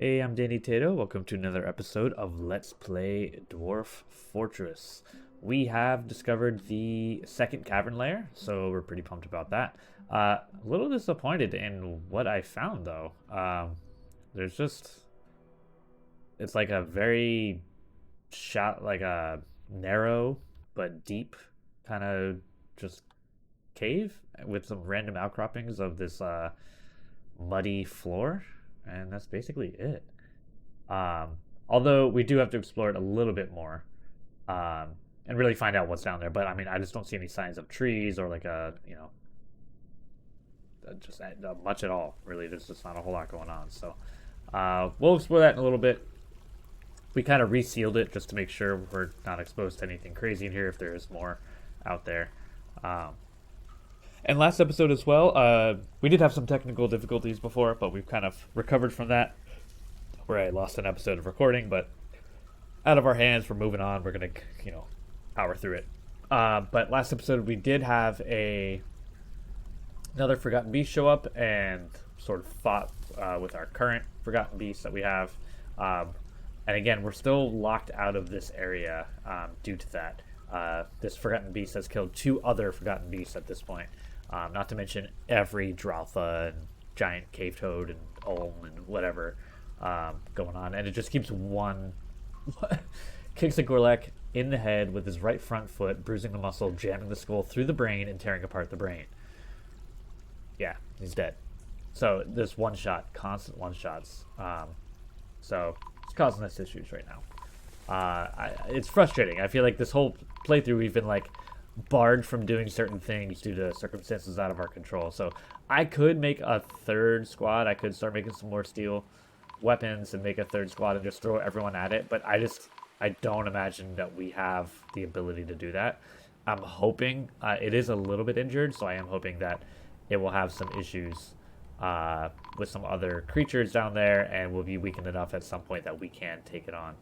Hey, I'm Danny Tato. Welcome to another episode of Let's Play Dwarf Fortress. We have discovered the second cavern layer, so we're pretty pumped about that. A little disappointed in what I found, though. There's just... It's like a very like a narrow but deep kind of just cave with some random outcroppings of this muddy floor, and that's basically it. Although we do have to explore it a little bit more, and really find out what's down there. But I mean, I just don't see any signs of trees or like just much at all. Really, there's just not a whole lot going on. So we'll explore that in a little bit. We kind of resealed it just to make sure we're not exposed to anything crazy in here if there is more out there. And last episode as well, we did have some technical difficulties before, but we've kind of recovered from that. Where I lost an episode of recording, but out of our hands, we're moving on. We're gonna, power through it. But last episode, we did have another Forgotten Beast show up and sort of fought with our current Forgotten Beast that we have. And again, we're still locked out of this area due to that. This Forgotten Beast has killed 2 other Forgotten Beasts at this point. Not to mention every Draltha and giant cave toad and Olm and whatever going on. And it just keeps kicks a Gorlek in the head with his right front foot, bruising the muscle, jamming the skull through the brain, and tearing apart the brain. Yeah, he's dead. So this one shot, constant one shots. So it's causing us issues right now. It's frustrating. I feel like this whole playthrough we've been like barred from doing certain things due to circumstances out of our control. So I could make a third squad. I could start making some more steel weapons and make a third squad and just throw everyone at it. But I don't imagine that we have the ability to do that. I'm hoping it is a little bit injured, so I am hoping that it will have some issues with some other creatures down there, and will be weakened enough at some point that we can take it on.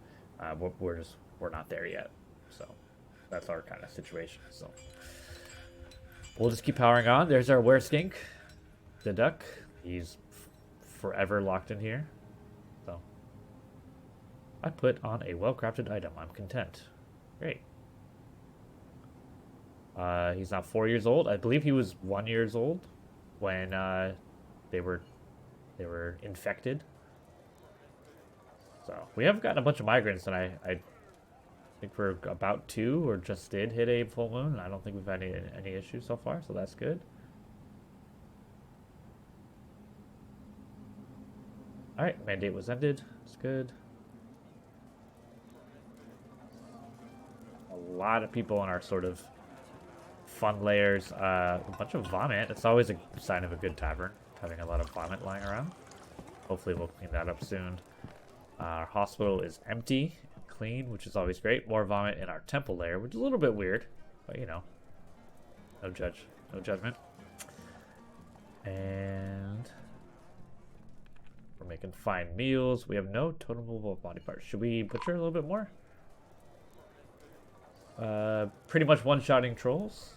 We're not there yet, so that's our kind of situation. So we'll just keep powering on. There's our wereskink, the duck. He's forever locked in here. So I put on a well-crafted item. I'm content. Great. He's now 4 years old. I believe he was 1 year old when they were infected. So we have gotten a bunch of migrants, and I think we're about to, or just did hit a full moon. I don't think we've had any issues so far, so that's good. All right, mandate was ended. It's good. A lot of people in our sort of fun layers. A bunch of vomit. It's always a sign of a good tavern, having a lot of vomit lying around. Hopefully we'll clean that up soon. Our hospital is empty, clean, which is always great. More vomit in our temple layer, which is a little bit weird, but no judgment. And we're making fine meals. We have no totemable body parts. Should we butcher a little bit more? Pretty much one-shotting trolls.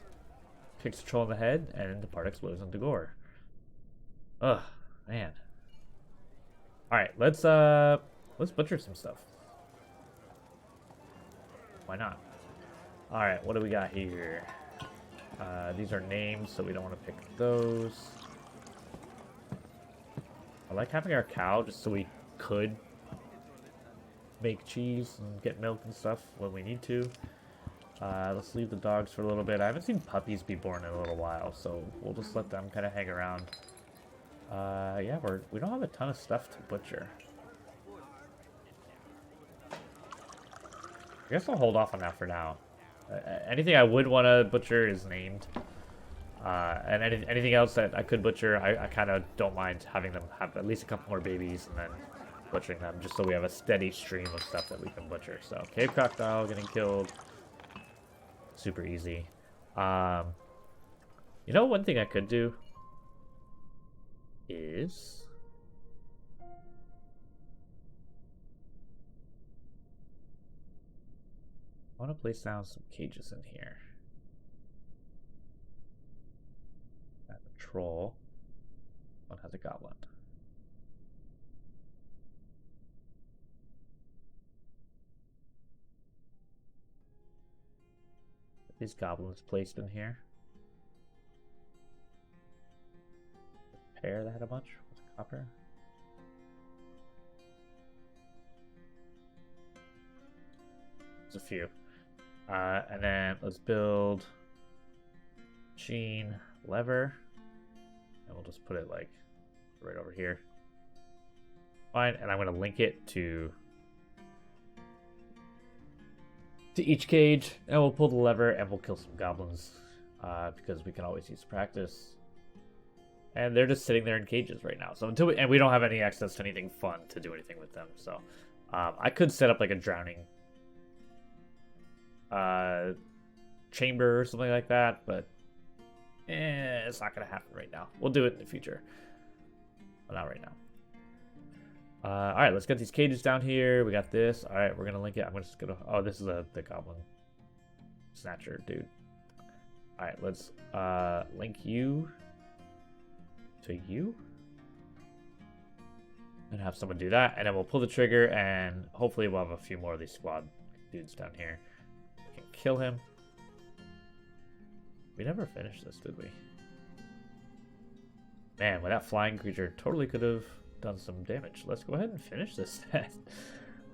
Kicks a troll in the head, and the part explodes into gore. Ugh, man. Alright, let's butcher some stuff. Why not? Alright, what do we got here? These are names, so we don't want to pick those. I like having our cow just so we could make cheese and get milk and stuff when we need to. Let's leave the dogs for a little bit. I haven't seen puppies be born in a little while, so we'll just let them kind of hang around. Yeah, we don't have a ton of stuff to butcher. I guess I'll hold off on that for now. Anything I would want to butcher is named. And anything else that I could butcher, I kind of don't mind having them have at least a couple more babies and then butchering them, just so we have a steady stream of stuff that we can butcher. So, cave crocodile getting killed. Super easy. One thing I could do is I want to place down some cages in here. Got a troll. One has a goblin. these goblins placed in here. Pair that had a bunch with copper. There's a few. And then let's build machine lever. And we'll just put it like right over here. Fine, and I'm going to link it to each cage, and we'll pull the lever and we'll kill some goblins because we can always use practice. And they're just sitting there in cages right now. So until we don't have any access to anything fun to do anything with them. So I could set up like a drowning chamber or something like that, but it's not gonna happen right now. We'll do it in the future, but not right now. All right, let's get these cages down here. We got this. All right, we're gonna link it. I'm just gonna. Oh, this is the goblin snatcher dude. All right, let's link you to you and have someone do that, and then we'll pull the trigger, and hopefully we'll have a few more of these squad dudes down here. We can kill him. We never finished this, did we? Man, with that flying creature, totally could have done some damage. Let's go ahead and finish this.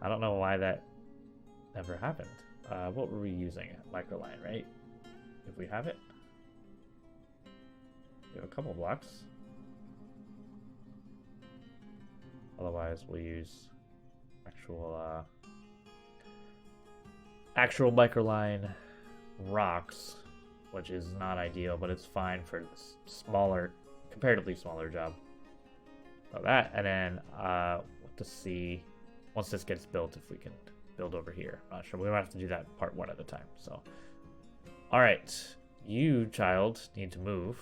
I don't know why that never happened. What were we using? Microline, right? If we have it. We have a couple blocks. Otherwise, we'll use actual microline rocks, which is not ideal, but it's fine for this smaller, comparatively smaller job. So that, and then to see once this gets built if we can build over here. I'm not sure. We might have to do that part one at a time. So, all right, you child need to move.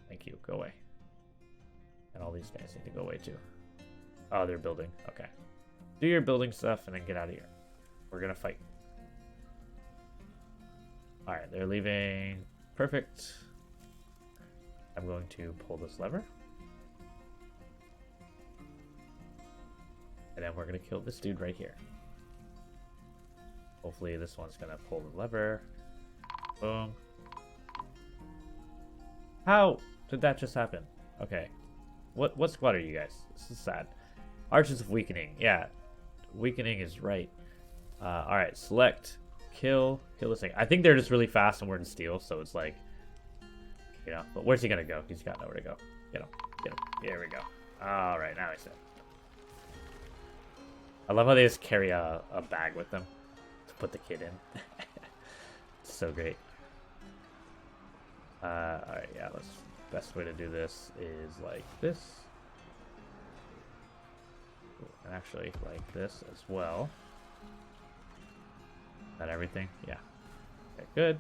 Thank you. Go away. And all these guys need to go away too. Oh, they're building. Okay, do your building stuff and then get out of here. We're gonna fight. All right, they're leaving. Perfect. I'm going to pull this lever. And then we're going to kill this dude right here. Hopefully this one's going to pull the lever. Boom. How did that just happen? Okay. What squad are you guys? This is sad. Archers of Weakening. Yeah. Weakening is right. Alright, select. Kill this thing. I think they're just really fast and we're in steel, so it's like, you know, but where's he gonna go? He's got nowhere to go. Get him. Get him. Here we go. Alright, now he's dead. I love how they just carry a bag with them to put the kid in. It's so great. Alright, yeah, best way to do this is like this. And actually like this as well. Is that everything? Yeah. Okay, good.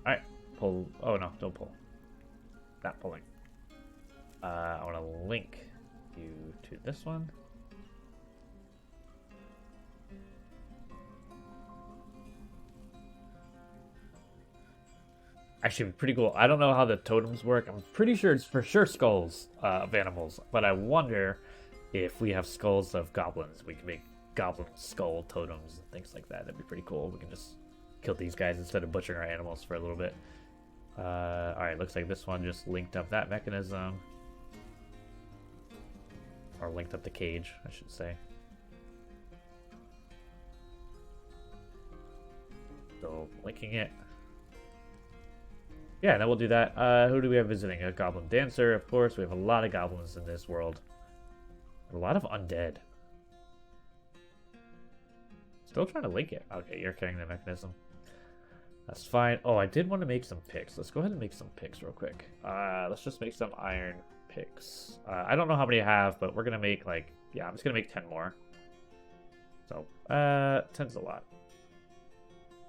Alright, pull. Oh no, don't pull. Not pulling. I want to link you to this one. Actually, pretty cool. I don't know how the totems work. I'm pretty sure it's for sure skulls of animals, but I wonder if we have skulls of goblins. We can make goblin skull totems and things like that. That'd be pretty cool. We can just kill these guys instead of butchering our animals for a little bit. Alright, looks like this one just linked up that mechanism. Or linked up the cage, I should say. So, linking it. Yeah, then we'll do that. Who do we have visiting? A goblin dancer, of course. We have a lot of goblins in this world. A lot of undead. Still trying to link it. Okay, you're carrying the mechanism. That's fine. Oh, I did want to make some picks. Let's go ahead and make some picks real quick. Let's just make some iron picks. I don't know how many I have, but we're going to make like... Yeah, I'm just going to make 10 more. So, 10's a lot.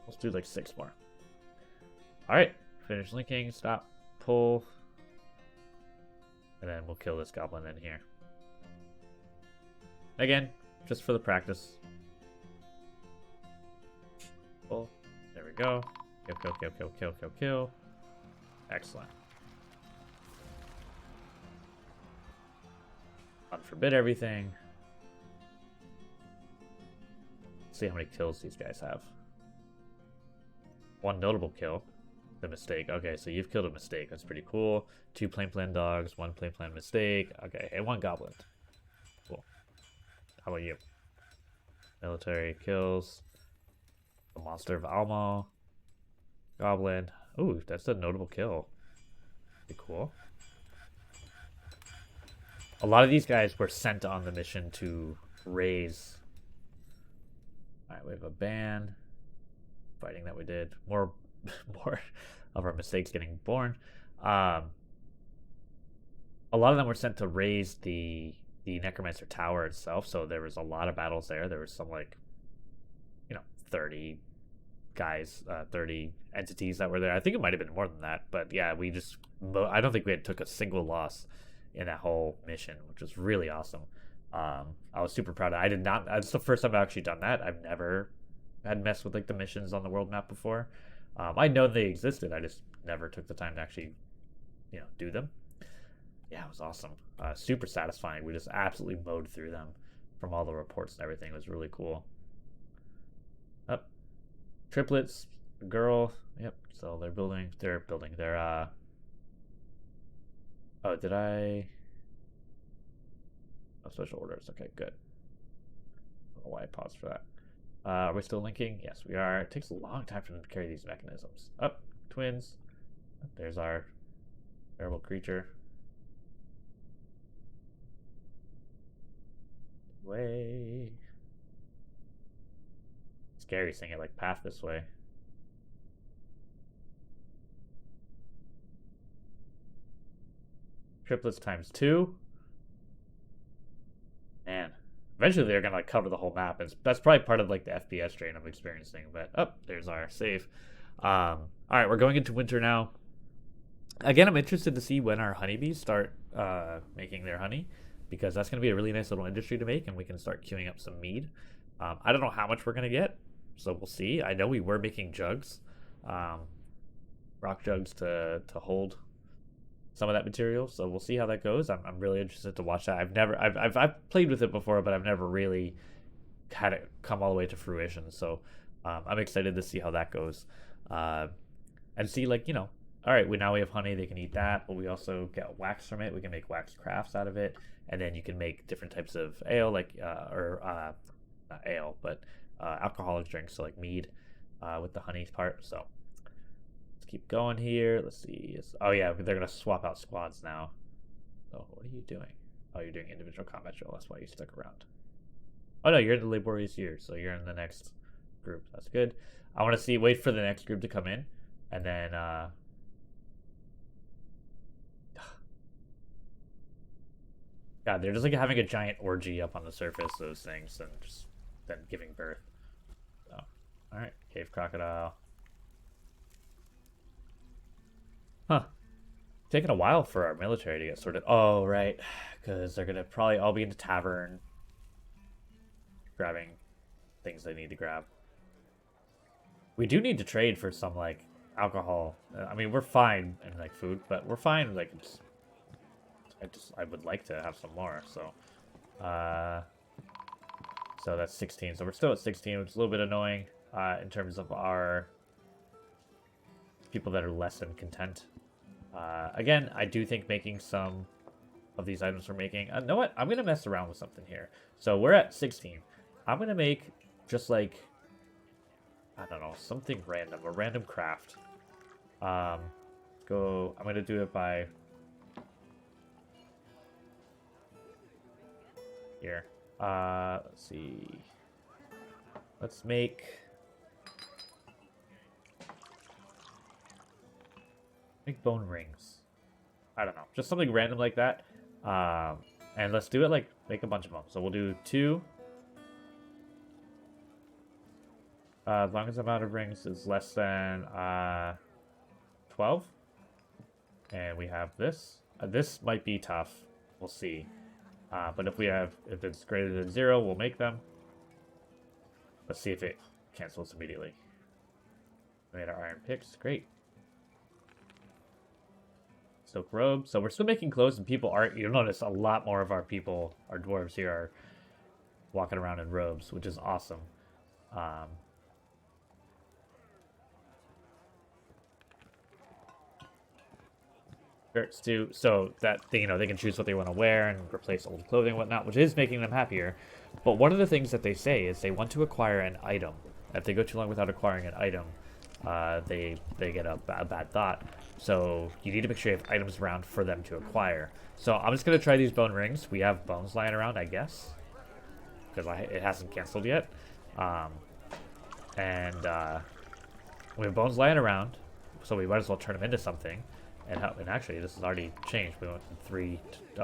Let's do like 6 more. Alright. Finish linking. Stop. Pull. And then we'll kill this goblin in here. Again, just for the practice. Pull. There we go. Kill, kill, kill, kill, kill, kill, kill. Excellent. Unforbid everything. Let's see how many kills these guys have. One notable kill. The mistake. Okay, so you've killed a mistake. That's pretty cool. 2 plain plan dogs, 1 plain plan mistake. Okay, and 1 goblin. Cool. How about you? Military kills. The monster of Almo. Goblin. Ooh, that's a notable kill. Pretty cool. A lot of these guys were sent on the mission to raise. Alright, we have a ban. Fighting that we did. More of our mistakes getting born. A lot of them were sent to raise the Necromancer Tower itself, so there was a lot of battles there. There was some, like, 30 guys, 30 entities that were there. I think it might have been more than that, but yeah, I don't think we had took a single loss in that whole mission, which was really awesome. I was super proud of it. It's the first time I've actually done that. I've never had messed with, like, the missions on the world map before. I know they existed. I just never took the time to actually, do them. Yeah, it was awesome. Super satisfying. We just absolutely mowed through them from all the reports and everything. It was really cool. Up. Triplets. Girl. Yep. So they're building their, oh, did I? Oh, special orders. Okay, good. I don't know why I paused for that. Are we still linking? Yes, we are. It takes a long time for them to carry these mechanisms. Up, twins. There's our terrible creature. Way. Scary seeing it like path this way. Triplets times 2. Man. Eventually they're gonna, like, cover the whole map. That's probably part of, like, the FPS drain I'm experiencing. But there's our save. All right, we're going into winter now. Again, I'm interested to see when our honeybees start making their honey, because that's gonna be a really nice little industry to make, and we can start queuing up some mead. I don't know how much we're gonna get, so we'll see. I know we were making jugs, rock jugs to hold some of that material, so we'll see how that goes. I'm really interested to watch that. I've played with it before, but I've never really had it come all the way to fruition. So I'm excited to see how that goes, and see, like, all right, now we have honey. They can eat that, but we also get wax from it. We can make wax crafts out of it, and then you can make different types of ale, like not ale, but alcoholic drinks, so like mead, with the honey part. So keep going here. Let's see. Oh yeah, they're gonna swap out squads now. Oh, what are you doing? Oh, you're doing individual combat drill. That's why you stuck around. Oh no, you're in the laborious year, so you're in the next group. That's good. I want to wait for the next group to come in, and then God, they're just like having a giant orgy up on the surface, those things, and just then giving birth. So, all right, cave crocodile. Huh. Taking a while for our military to get sorted. Oh, right. Because they're going to probably all be in the tavern grabbing things they need to grab. We do need to trade for some, like, alcohol. I mean, we're fine in, like, food, but we're fine, like, I would like to have some more, so. So that's 16. So we're still at 16, which is a little bit annoying in terms of our people that are less than content. Again, I do think making some of these items we're making... you know what? I'm going to mess around with something here. So we're at 16. I'm going to make just like... I don't know, something random. A random craft. I'm going to do it by... Here. Let's see. Let's make... Make bone rings. I don't know. Just something random like that. And let's do it like, make a bunch of them. So we'll do 2. As long as the amount of rings is less than 12. And we have this. This might be tough. We'll see. But if it's greater than 0, we'll make them. Let's see if it cancels immediately. We made our iron picks. Great. Silk robe. So we're still making clothes, and people are... You'll notice a lot more of our people, our dwarves here, are walking around in robes, which is awesome. Um, shirts too, so that they, they can choose what they want to wear and replace old clothing and whatnot, which is making them happier. But one of the things that they say is they want to acquire an item. If they go too long without acquiring an item, they get a bad thought. So you need to make sure you have items around for them to acquire. So I'm just gonna try these bone rings. We have bones lying around, I guess, because it hasn't canceled yet. And we have bones lying around, so we might as well turn them into something. And actually, this has already changed. We went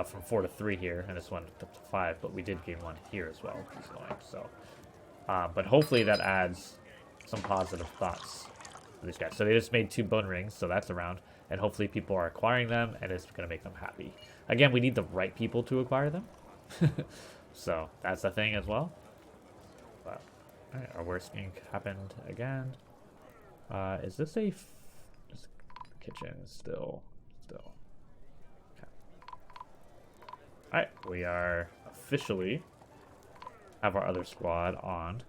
from 4 to 3 here, and this one up to 5. But we did gain 1 here as well, which is annoying. So, but hopefully that adds some positive thoughts to these guys. So they just made 2 bone rings, so that's around, and hopefully people are acquiring them, and it's going to make them happy. Again, we need the right people to acquire them, so that's the thing as well. But all right, our worst thing happened again. Is this a kitchen still? Okay. All right, we are officially have our other squad on.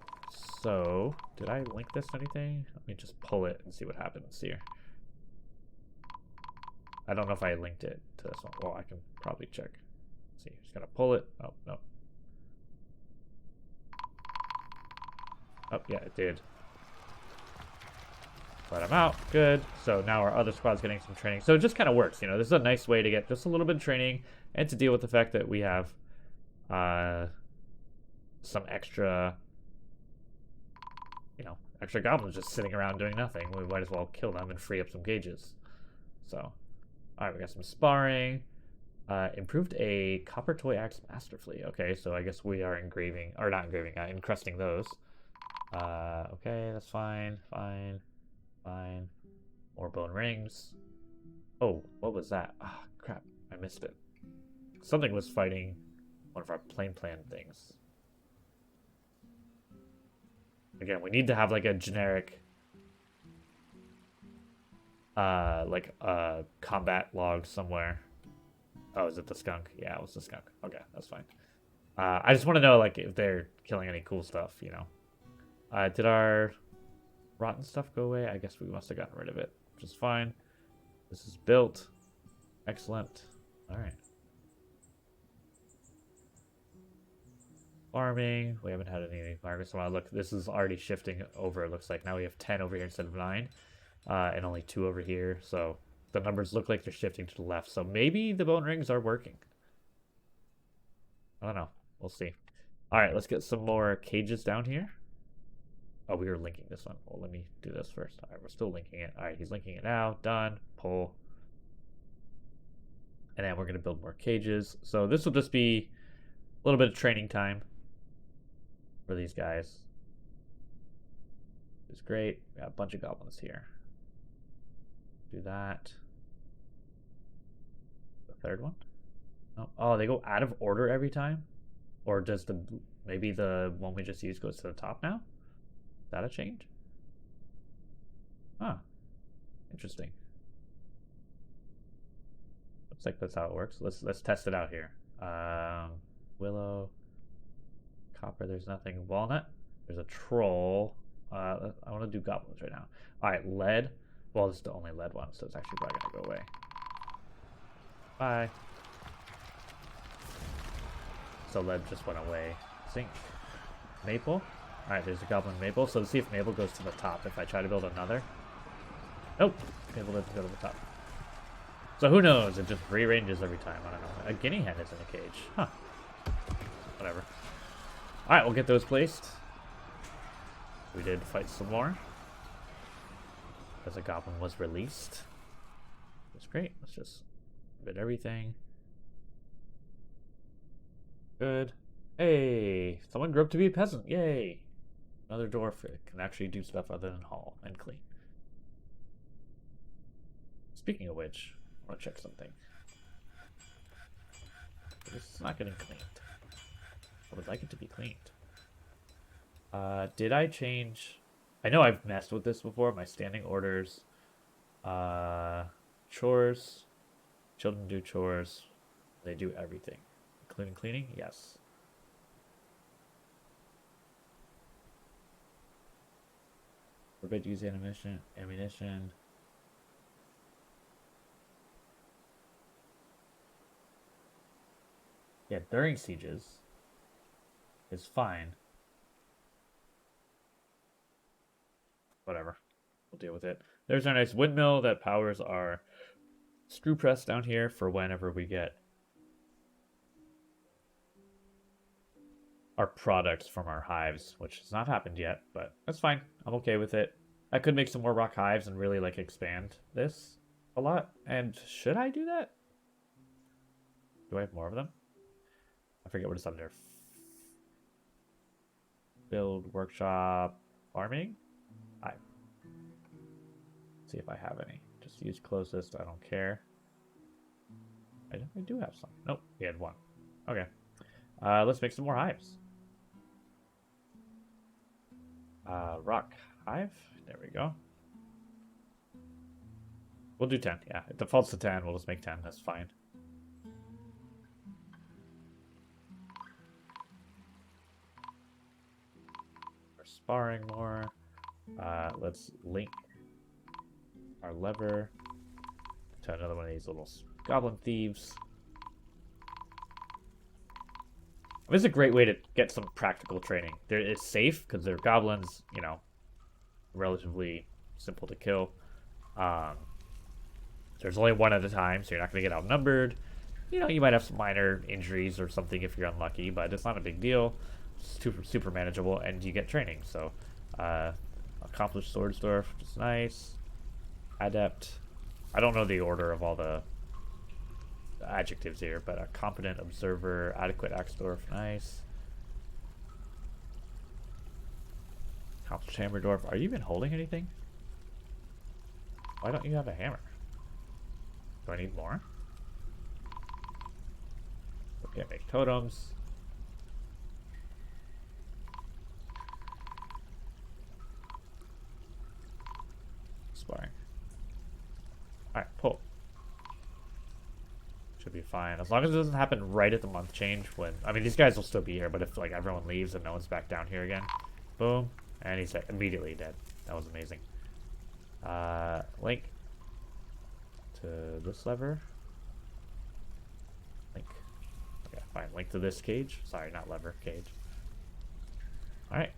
So did I link this to anything? Let me just pull it and see what happens here. I don't know if I linked it to this one. Well, I can probably check. Let's see, just gotta pull it. Oh no. Oh yeah, it did. Let him out. Good. So now our other squad's getting some training. So it just kind of works. This is a nice way to get just a little bit of training and to deal with the fact that we have some extra, extra goblins just sitting around doing nothing. We might as well kill them and free up some gauges. So, all right, we got some sparring. Improved a copper toy axe masterfully. Okay, so I guess we are encrusting those. Okay, that's fine. Fine. More bone rings. Oh, what was that? Ah, crap. I missed it. Something was fighting one of our plan things. Again, we need to have like a generic combat log somewhere. Oh, is it the skunk? Yeah, it was the skunk. Okay, that's fine. I just want to know like if they're killing any cool stuff, Did our rotten stuff go away? I guess we must have gotten rid of it, which is fine. This is built. Excellent. All right. Farming. We haven't had any farming. So look, this is already shifting over. It looks like now we have 10 over here instead of 9, and only 2 over here. So the numbers look like they're shifting to the left. So maybe the bone rings are working. I don't know. We'll see. All right, let's get some more cages down here. Oh, we were linking this one. Well, let me do this first. All right, we're still linking it. All right, he's linking it now. Done. Pull. And then we're going to build more cages. So this will just be a little bit of training time for these guys. It's great. We got a bunch of goblins here. Do that. The third one. Oh, they go out of order every time? Or does maybe the one we just used goes to the top now? Is that a change? Huh. Interesting. Looks like that's how it works. Let's test it out here. Willow. Copper, there's nothing. Walnut. There's a troll. I want to do goblins right now. Alright, lead. Well, this is the only lead one, so it's actually probably gonna go away. Bye. So lead just went away. Zinc. Maple. Alright, there's a goblin maple. So let's see if maple goes to the top. If I try to build another. Nope. Maple doesn't go to the top. So who knows? It just rearranges every time. I don't know. A guinea hen is in a cage. Huh. Whatever. Alright, we'll get those placed. We did fight some more. As a goblin was released. That's great. Let's just bid everything. Good. Hey, someone grew up to be a peasant. Yay. Another dwarf can actually do stuff other than haul and clean. Speaking of which, I want to check something. This is not getting cleaned. I would like it to be cleaned. Did I change? I know I've messed with this before. My standing orders. Chores. Children do chores. They do everything. Including cleaning? Yes. Forbid use ammunition. Yeah, during sieges is fine. Whatever. We'll deal with it. There's our nice windmill that powers our screw press down here for whenever we get our products from our hives, which has not happened yet, but that's fine. I'm okay with it. I could make some more rock hives and really like expand this a lot. And should I do that? Do I have more of them? I forget what it's under. Build, workshop, farming? See if I have any. Just use closest. I don't care. I do have some. Nope, we had one. Okay. Let's make some more hives. Rock hive. There we go. We'll do 10. Yeah, it defaults to 10. We'll just make 10. That's fine. We're sparring more. Let's link our lever to another one of these little goblin thieves. This is a great way to get some practical training. It's safe because they're goblins, you know, relatively simple to kill. There's only one at a time, so you're not going to get outnumbered. You know, you might have some minor injuries or something if you're unlucky, but it's not a big deal. It's super manageable, and you get training. So, accomplished swordsdwarf, which is nice. Adept. I don't know the order of all the adjectives here, but a competent observer, adequate axedwarf, nice. Accomplished hammer dwarf. Are you even holding anything? Why don't you have a hammer? Do I need more? Okay, make totems. Sparring. Alright, pull. Should be fine. As long as it doesn't happen right at the month change when... I mean, these guys will still be here, but if, like, everyone leaves and no one's back down here again. Boom. And he's immediately dead. That was amazing. Link to this lever. Link. Okay, fine. Link to this cage. Sorry, not lever. Cage. Alright.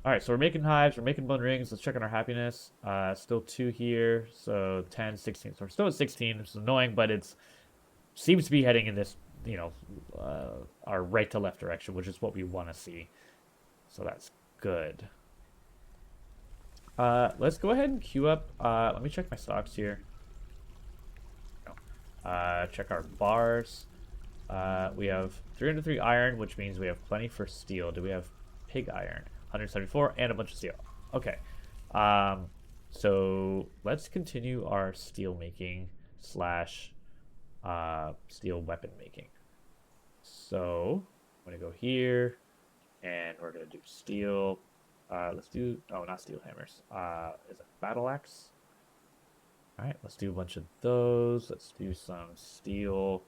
Alright, so we're making hives, we're making bone rings. Let's check on our happiness. Still 2 here, so 10, 16. So we're still at 16, which is annoying, but it's seems to be heading in this, you know, our right to left direction, which is what we want to see. So that's good. Let's go ahead and queue up. Let me check my stocks here. Check our bars. We have 303 iron, which means we have plenty for steel. Do we have pig iron? 174 and a bunch of steel. Okay. So let's continue our steel making slash steel weapon making. So I'm gonna go here and we're gonna do steel. Let's do not steel hammers. Is it battle axe? Alright, let's do a bunch of those. Let's do some steel.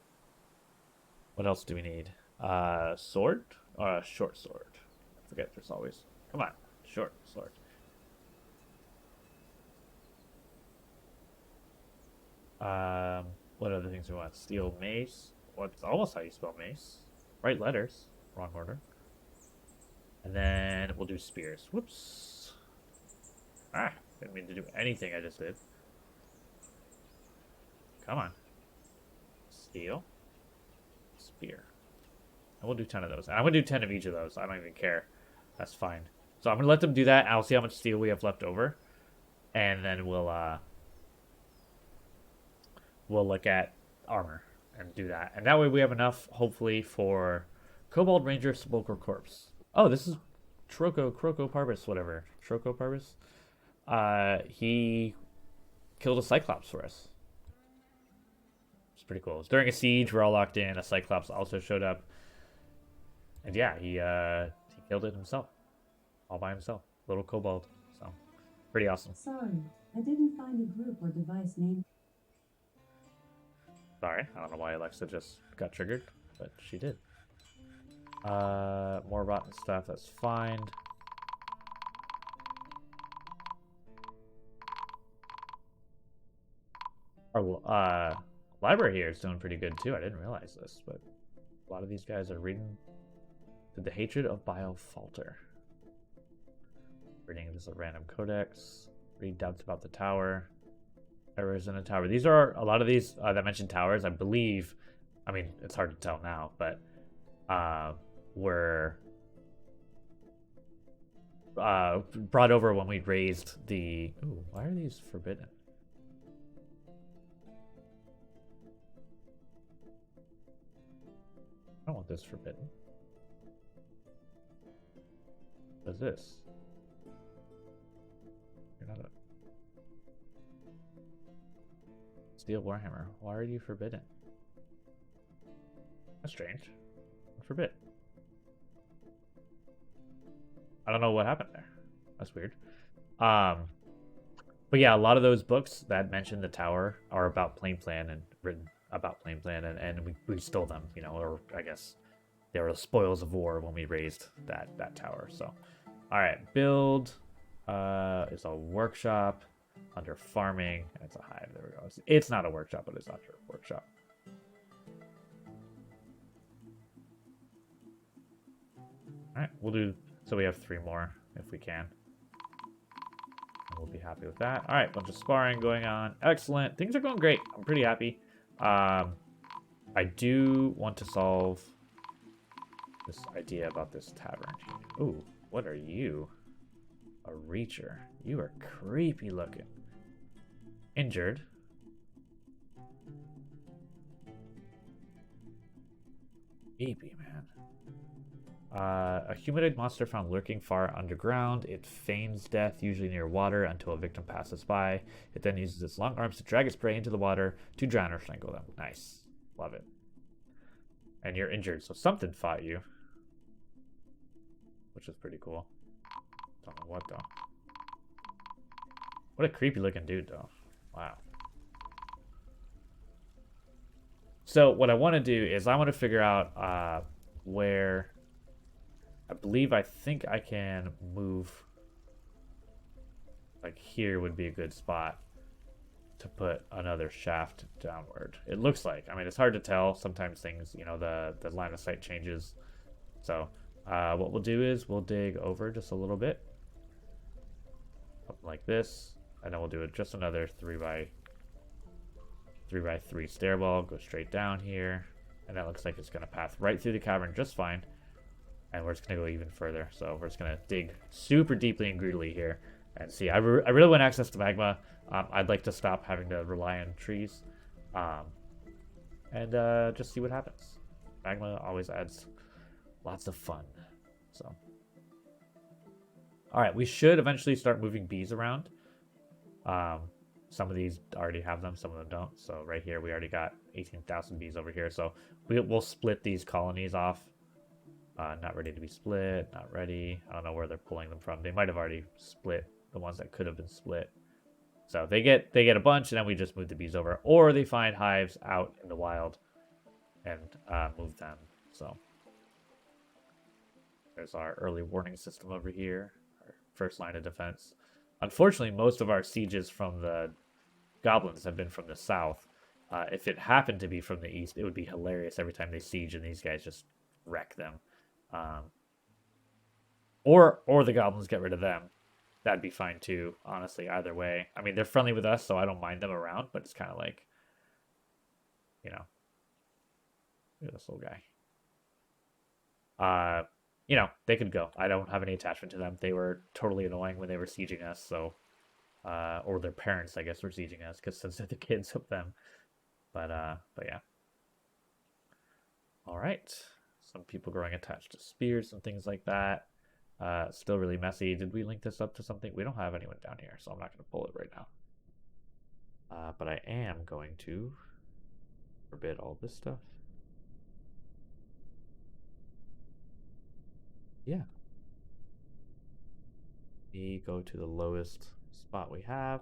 What else do we need? Sword? Short sword. I forget there's always. Come on, short sword. What other things do we want? Steel mace. What's almost how you spell mace. Right letters. Wrong order. And then we'll do spears. Whoops. Didn't mean to do anything I just did. Come on. Steel. Spear. And we'll do 10 of those. And I'm going to do 10 of each of those. I don't even care. That's fine. So I'm going to let them do that. I'll see how much steel we have left over. And then we'll look at armor and do that. And that way we have enough, hopefully, for Kobold Ranger Sepulchral Corpse. Oh, this is Croco Parvis, whatever. Troco Parvis. He killed a Cyclops for us. It's pretty cool. It's during a siege. We're all locked in. A Cyclops also showed up. And yeah, he killed it himself. All by himself. Little kobold. So, pretty awesome. Sorry, I didn't find a group or device name. Sorry, I don't know why Alexa just got triggered, but she did. More rotten stuff, that's fine. Our library here is doing pretty good too. I didn't realize this, but a lot of these guys are reading. Did the hatred of Bile falter? Reading just a random codex. Read doubts about the tower. Errors in the tower. These are a lot of these that mention towers. I believe. I mean, it's hard to tell now, but were brought over when we raised the. Ooh, why are these forbidden? I don't want this forbidden. What is this? You're not a Steel Warhammer. Why are you forbidden? That's strange. Forbid. I don't know what happened there. That's weird. But yeah, a lot of those books that mention the tower are about Plain Plan and written about Plain Plan, and we stole them, you know, or I guess they were the spoils of war when we raised that tower. So, all right, build is a workshop under farming. It's a hive. There we go. It's not a workshop, but it's under a workshop. All right, we'll do. So we have 3 more if we can. And we'll be happy with that. All right, bunch of sparring going on. Excellent. Things are going great. I'm pretty happy. I do want to solve this idea about this tavern. Ooh, what are you? A reacher. You are creepy looking. Injured. Creepy, man. A humanoid monster found lurking far underground. It feigns death, usually near water, until a victim passes by. It then uses its long arms to drag its prey into the water to drown or strangle them. Nice. Love it. And you're injured, so something fought you. Which is pretty cool. Don't know what, though. What a creepy looking dude, though. Wow. So what I want to do is I want to figure out where... I think I can move, like here would be a good spot to put another shaft downward. It looks like, I mean, it's hard to tell. Sometimes things, you know, the line of sight changes. So what we'll do is we'll dig over just a little bit. Something like this. And then we'll do it just another 3x3 stairwell. Go straight down here. And that looks like it's going to path right through the cavern just fine. And we're just going to go even further. So we're just going to dig super deeply and greedily here. And see, I really want access to magma. I'd like to stop having to rely on trees. And just see what happens. Magma always adds lots of fun. So, alright, we should eventually start moving bees around. Some of these already have them, some of them don't. So right here, we already got 18,000 bees over here. So we'll split these colonies off. Not ready to be split, not ready. I don't know where they're pulling them from. They might have already split the ones that could have been split. So they get a bunch, and then we just move the bees over. Or they find hives out in the wild and move them. So there's our early warning system over here, our first line of defense. Unfortunately, most of our sieges from the goblins have been from the south. If it happened to be from the east, it would be hilarious every time they siege and these guys just wreck them. Or the goblins get rid of them. That'd be fine too, honestly, either way. I mean, they're friendly with us, so I don't mind them around, but it's kind of like, you know, look at this little guy. You know, they could go. I don't have any attachment to them. They were totally annoying when they were sieging us, so, or their parents, I guess, were sieging us, because since they're the kids of them. But yeah. All right. Some people growing attached to spears and things like that. Still really messy. Did we link this up to something? We don't have anyone down here, so I'm not going to pull it right now. But I am going to forbid all this stuff. Yeah. We go to the lowest spot we have.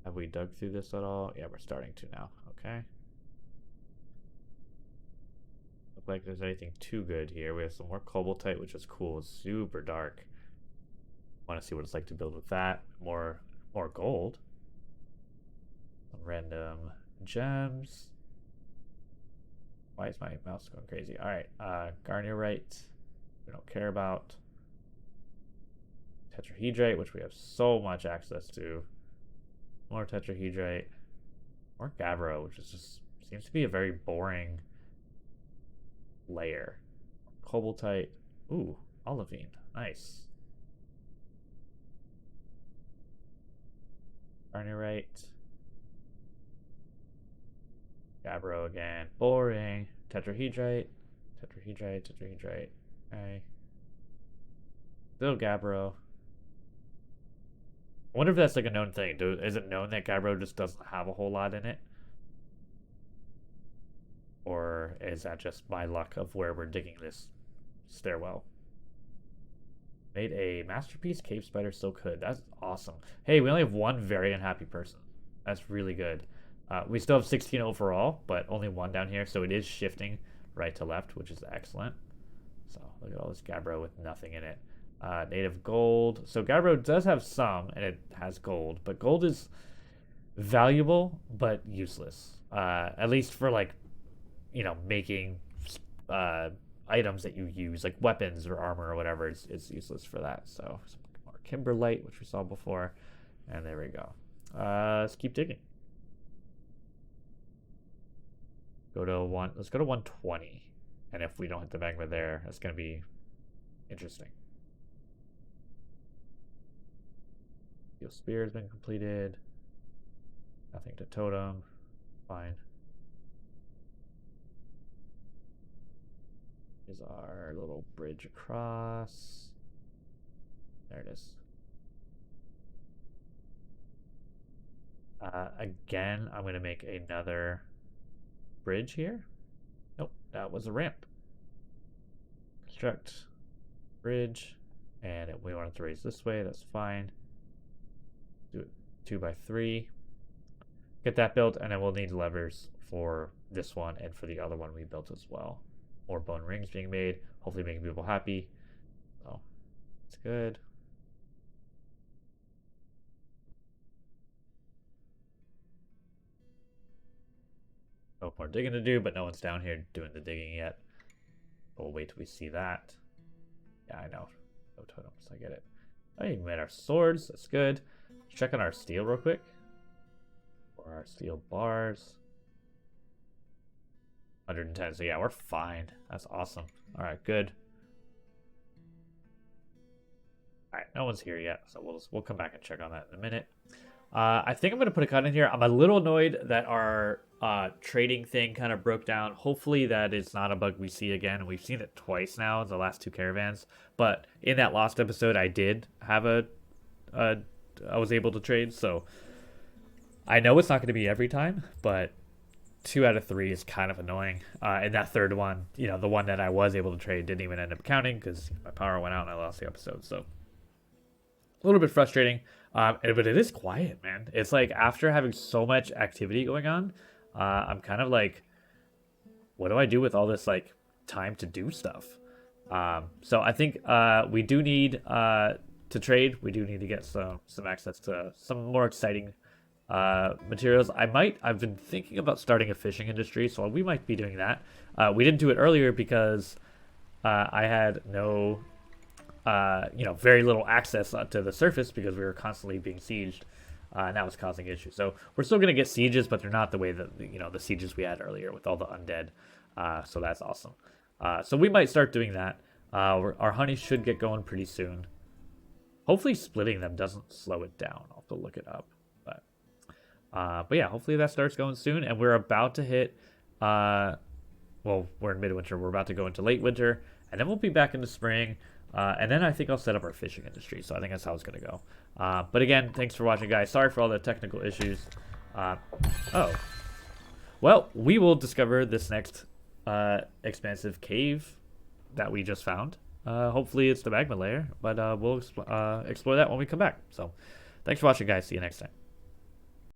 Have we dug through this at all? Yeah, we're starting to now. Okay. Look like there's anything too good here. We have some more cobaltite, which is cool. It's super dark. Want to see what it's like to build with that. More gold. random gems. Why is my mouse going crazy? All right, garnierite, we don't care about. Tetrahedrite, which we have so much access to. More tetrahedrite. More gabbro, which is just seems to be a very boring layer. Cobaltite. Ooh, olivine. Nice. Garnierite. Gabbro again. Boring. Tetrahedrite. Tetrahedrite. Okay. Still gabbro. I wonder if that's like a known thing. Is it known that gabbro just doesn't have a whole lot in it? Or is that just my luck of where we're digging this stairwell? Made a masterpiece cave spider silk hood. That's awesome. Hey, we only have one very unhappy person. That's really good. We still have 16 overall, but only one down here, so it is shifting right to left, which is excellent. So look at all this gabbro with nothing in it. Native gold. So gabbro does have some, and it has gold, but gold is valuable but useless. At least for like, you know, making items that you use, like weapons or armor or whatever. It's useless for that. So some more kimberlite, which we saw before, and there we go. Let's keep digging. Let's go to 120, and if we don't hit the magma there, that's gonna be interesting. Steel spear has been completed. Nothing to totem. Fine. Is our little bridge across. There it is. Again, I'm going to make another bridge here. Nope, that was a ramp. Construct bridge. And we want it to raise this way, that's fine. Do it 2 by 3. Get that built, and then we'll need levers for this one and for the other one we built as well. More bone rings being made, hopefully making people happy. So, it's good. No more digging to do, but no one's down here doing the digging yet. We'll wait till we see that. Yeah, I know. No totems, I get it. I even made our swords, that's good. Let's check on our steel real quick. Or our steel bars. 110, so yeah, we're fine. That's awesome. Alright, good. Alright, no one's here yet, so we'll come back and check on that in a minute. I think I'm going to put a cut in here. I'm a little annoyed that our trading thing kind of broke down. Hopefully that is not a bug we see again. We've seen it twice now, the last 2 caravans. But in that lost episode, I did have I was able to trade, so I know it's not going to be every time, but 2 out of 3 is kind of annoying. And that third one, you know, the one that I was able to trade didn't even end up counting because my power went out and I lost the episode. So a little bit frustrating, but it is quiet, man. It's like after having so much activity going on, I'm kind of like, what do I do with all this like time to do stuff? So I think we do need to trade. We do need to get some access to some more exciting materials. I've been thinking about starting a fishing industry, so we might be doing that. We didn't do it earlier because I had no very little access to the surface because we were constantly being sieged, and that was causing issues. So we're still going to get sieges, but they're not the way that, the sieges we had earlier with all the undead. So that's awesome. So we might start doing that. Our honey should get going pretty soon. Hopefully splitting them doesn't slow it down. I'll have to look it up. But yeah, hopefully that starts going soon. And we're about to hit, we're in midwinter. We're about to go into late winter. And then we'll be back in the spring. And then I think I'll set up our fishing industry. So I think that's how it's going to go. But again, thanks for watching, guys. Sorry for all the technical issues. Well, we will discover this next expansive cave that we just found. Hopefully it's the magma layer. But we'll explore that when we come back. So thanks for watching, guys. See you next time.